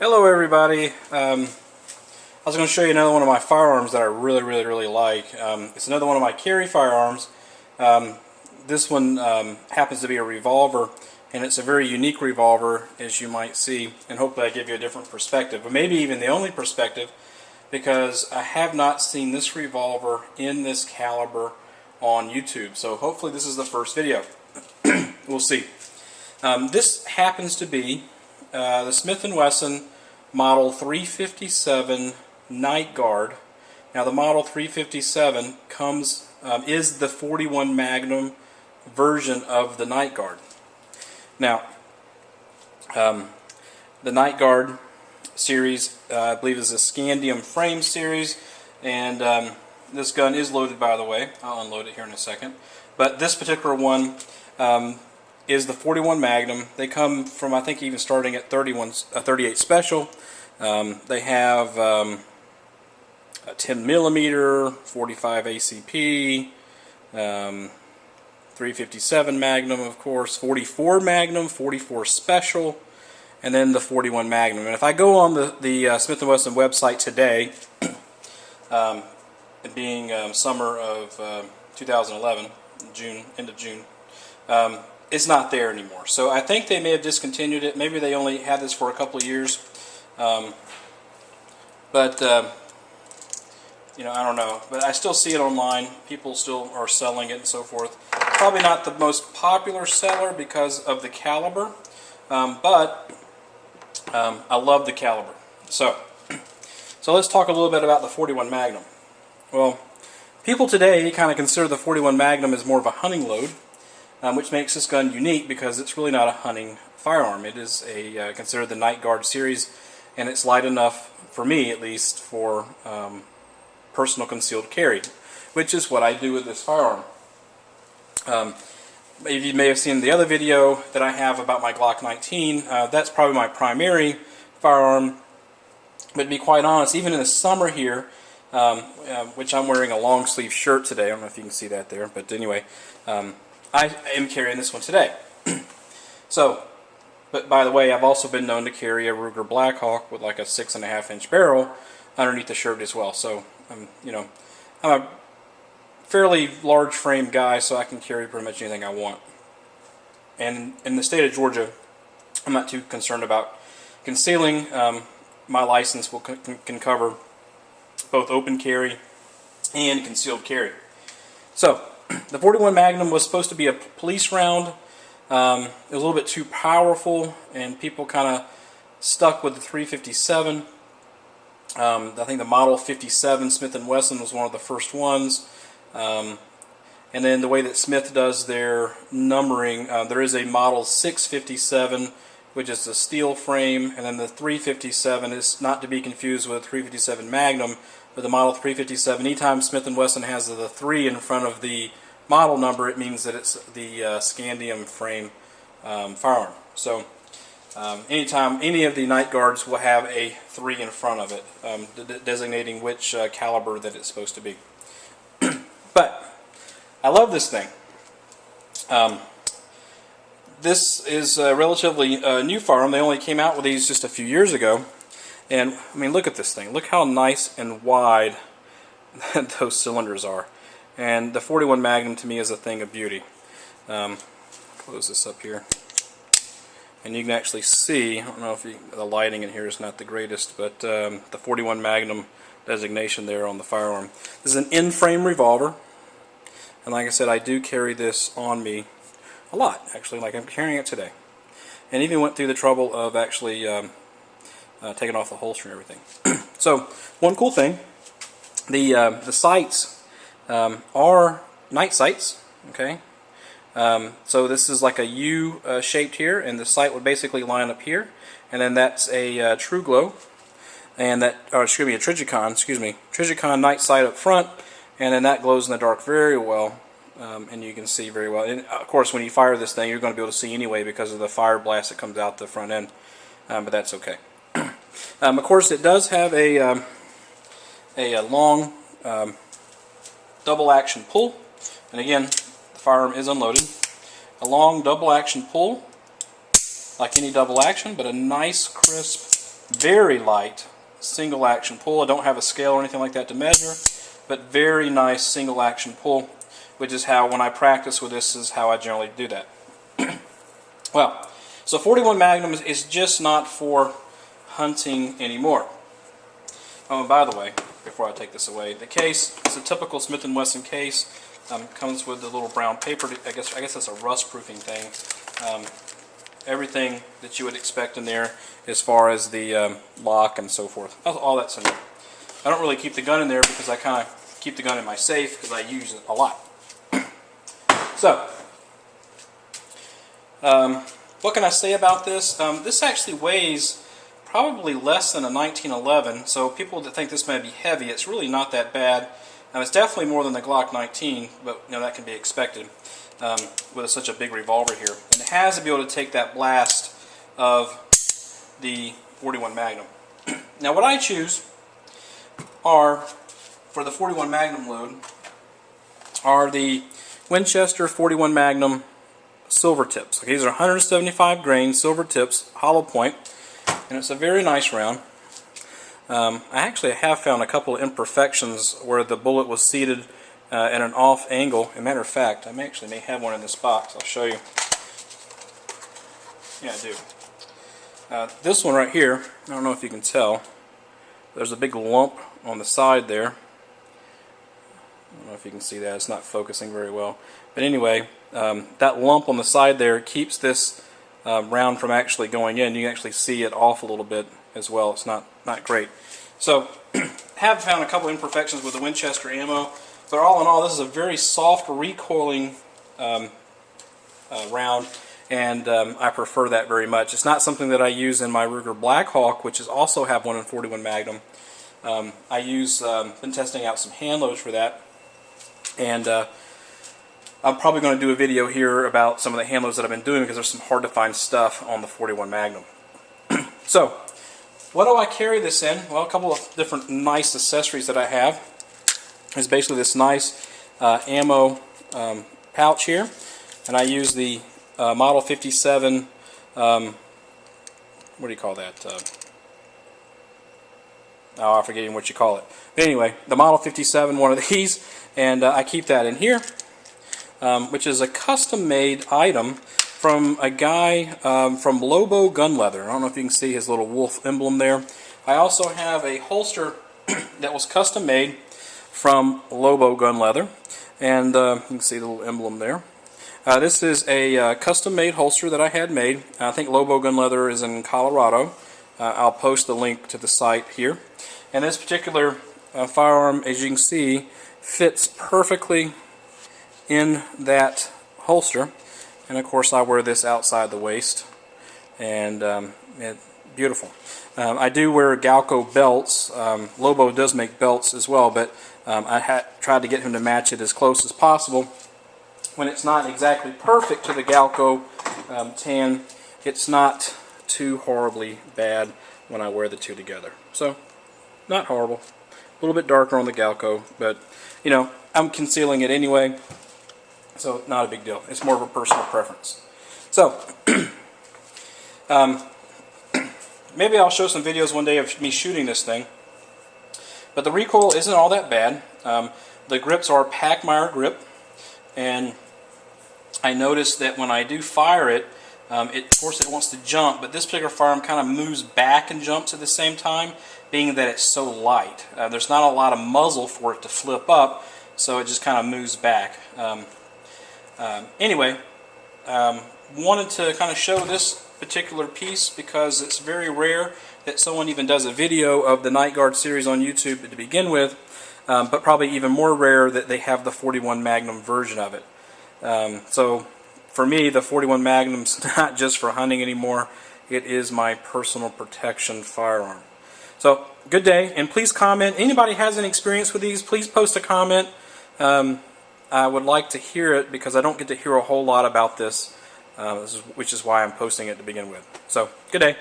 Hello everybody. I was going to show you another one of my firearms that I really like. It's another one of my carry firearms. This one happens to be a revolver, and it's a very unique revolver, as you might see, and hopefully I give you a different perspective, but maybe even the only perspective, because I have not seen this revolver in this caliber on YouTube. So hopefully this is the first video. We'll see. This happens to be the Smith & Wesson Model 357 NightGuard. Now the Model 357 is the 41 Magnum version of the NightGuard. Now the NightGuard series, I believe, is a scandium frame series, and this gun is loaded, by the way. I'll unload it here in a second. But this particular one is the 41 Magnum. They come from, I think, even starting at 38 Special. They have a 10 millimeter, 45 ACP, 357 Magnum, of course, 44 Magnum, 44 Special, and then the 41 Magnum. And if I go on the Smith & Wesson website today, it being summer of 2011, end of June, it's not there anymore. So I think they may have discontinued it. Maybe they only had this for a couple of years. You know, I don't know. But I still see it online. People still are selling it and so forth. Probably not the most popular seller because of the caliber, but I love the caliber. So let's talk a little bit about the 41 Magnum. Well, people today kind of consider the 41 Magnum as more of a hunting load, which makes this gun unique because it's really not a hunting firearm. It is considered the NightGuard series, and it's light enough, for me at least, for personal concealed carry, which is what I do with this firearm. You may have seen the other video that I have about my Glock 19. That's probably my primary firearm, but to be quite honest, even in the summer here, which I'm wearing a long sleeve shirt today, I don't know if you can see that there, but anyway, I am carrying this one today. But by the way, I've also been known to carry a Ruger Blackhawk with like a 6.5-inch barrel underneath the shirt as well. So, you know, I'm a fairly large frame guy, so I can carry pretty much anything I want. And in the state of Georgia, I'm not too concerned about concealing. My license can cover both open carry and concealed carry. So the 41 Magnum was supposed to be a police round. It was a little bit too powerful, and people kind of stuck with the 357. I think the Model 57 Smith & Wesson was one of the first ones. And then the way that Smith does their numbering, there is a Model 657, which is a steel frame, and then the 357 is not to be confused with the 357 Magnum, but the Model 357, anytime Smith & Wesson has the 3 in front of the model number, it means that it's the scandium frame firearm. So anytime any of the NightGuards will have a 3 in front of it, designating which caliber that it's supposed to be. But I love this thing. This is a relatively new firearm. They only came out with these just a few years ago. And, I mean, look at this thing. Look how nice and wide those cylinders are. And the 41 Magnum, to me, is a thing of beauty. Close this up here. And you can actually see, I don't know if the lighting in here is not the greatest, but the 41 Magnum designation there on the firearm. This is an in-frame revolver. And like I said, I do carry this on me a lot, actually, like I'm carrying it today. And even went through the trouble of actually taking off the holster and everything. So, one cool thing, the sights are night sights, okay? So this is like a U shaped here, and the sight would basically line up here, and then that's a True Glow, and that, or excuse me, a Trijicon night sight up front, and then that glows in the dark very well, and you can see very well. And of course, when you fire this thing, you're going to be able to see anyway because of the fire blast that comes out the front end, but that's okay. Of course, it does have a long double action pull, and again, the firearm is unloaded. A long double action pull, like any double action, but a nice crisp Very light single action pull. I don't have a scale or anything like that to measure, but very nice single action pull, which is how, when I practice with this, is how I generally do that. Well, so 41 Magnum is just not for hunting anymore. Oh, and by the way, before I take this away, the case is a typical Smith & Wesson case. Comes with a little brown paper. I guess that's a rust-proofing thing. Everything that you would expect in there, as far as the lock and so forth. All that's in there. I don't really keep the gun in there because I kind of keep the gun in my safe because I use it a lot. So, what can I say about this? This actually weighs probably less than a 1911, so people that think this may be heavy, it's really not that bad. It's definitely more than the Glock 19, but that can be expected with such a big revolver here. And it has to be able to take that blast of the 41 Magnum. Now what I choose are, for the 41 Magnum load, are the Winchester 41 Magnum silver tips. Okay, these are 175 grain silver tips, hollow point, and it's a very nice round. I actually have found a couple of imperfections where the bullet was seated at an off angle. As a matter of fact, I may have one in this box. I'll show you. Yeah, I do. This one right here, I don't know if you can tell, there's a big lump on the side there. I don't know if you can see that. It's not focusing very well. But anyway, that lump on the side there keeps this round from actually going in. You can actually see it off a little bit as well. It's not great. So, have found a couple imperfections with the Winchester ammo, but all in all, this is a very soft recoiling round, and I prefer that very much. It's not something that I use in my Ruger Blackhawk, which is also have one in 41 Magnum. I use, been testing out some hand loads for that, and I'm probably going to do a video here about some of the hand loads that I've been doing, because there's some hard to find stuff on the 41 Magnum. So, what do I carry this in? Well, a couple of different nice accessories that I have is basically this nice ammo pouch here, and I use the Model 57, what do you call that? Oh, I forget even what you call it. But anyway, the Model 57, one of these, and I keep that in here, which is a custom-made item from a guy from Lobo Gun Leather. I don't know if you can see his little wolf emblem there. I also have a holster that was custom made from Lobo Gun Leather, and you can see the little emblem there. This is a custom made holster that I had made. I think Lobo Gun Leather is in Colorado. I'll post the link to the site here. And this particular firearm, as you can see, fits perfectly in that holster. And of course I wear this outside the waist, and beautiful. I do wear Galco belts. Lobo does make belts as well, but I tried to get him to match it as close as possible. When it's not exactly perfect to the Galco tan, it's not too horribly bad when I wear the two together. So, not horrible. A little bit darker on the Galco, but I'm concealing it anyway. So, not a big deal. It's more of a personal preference. So, maybe I'll show some videos one day of me shooting this thing. But the recoil isn't all that bad. The grips are Packmeyer grip. And I noticed that when I do fire it, of course it wants to jump, but this particular firearm kind of moves back and jumps at the same time, being that it's so light. There's not a lot of muzzle for it to flip up, so it just kind of moves back. Anyway, wanted to kind of show this particular piece because it's very rare that someone even does a video of the NightGuard series on YouTube to begin with, but probably even more rare that they have the 41 Magnum version of it. So for me, the 41 Magnum's not just for hunting anymore, it is my personal protection firearm. So, good day, and please comment. Anybody has any experience with these, please post a comment. I would like to hear it because I don't get to hear a whole lot about this, which is why I'm posting it to begin with. So, good day.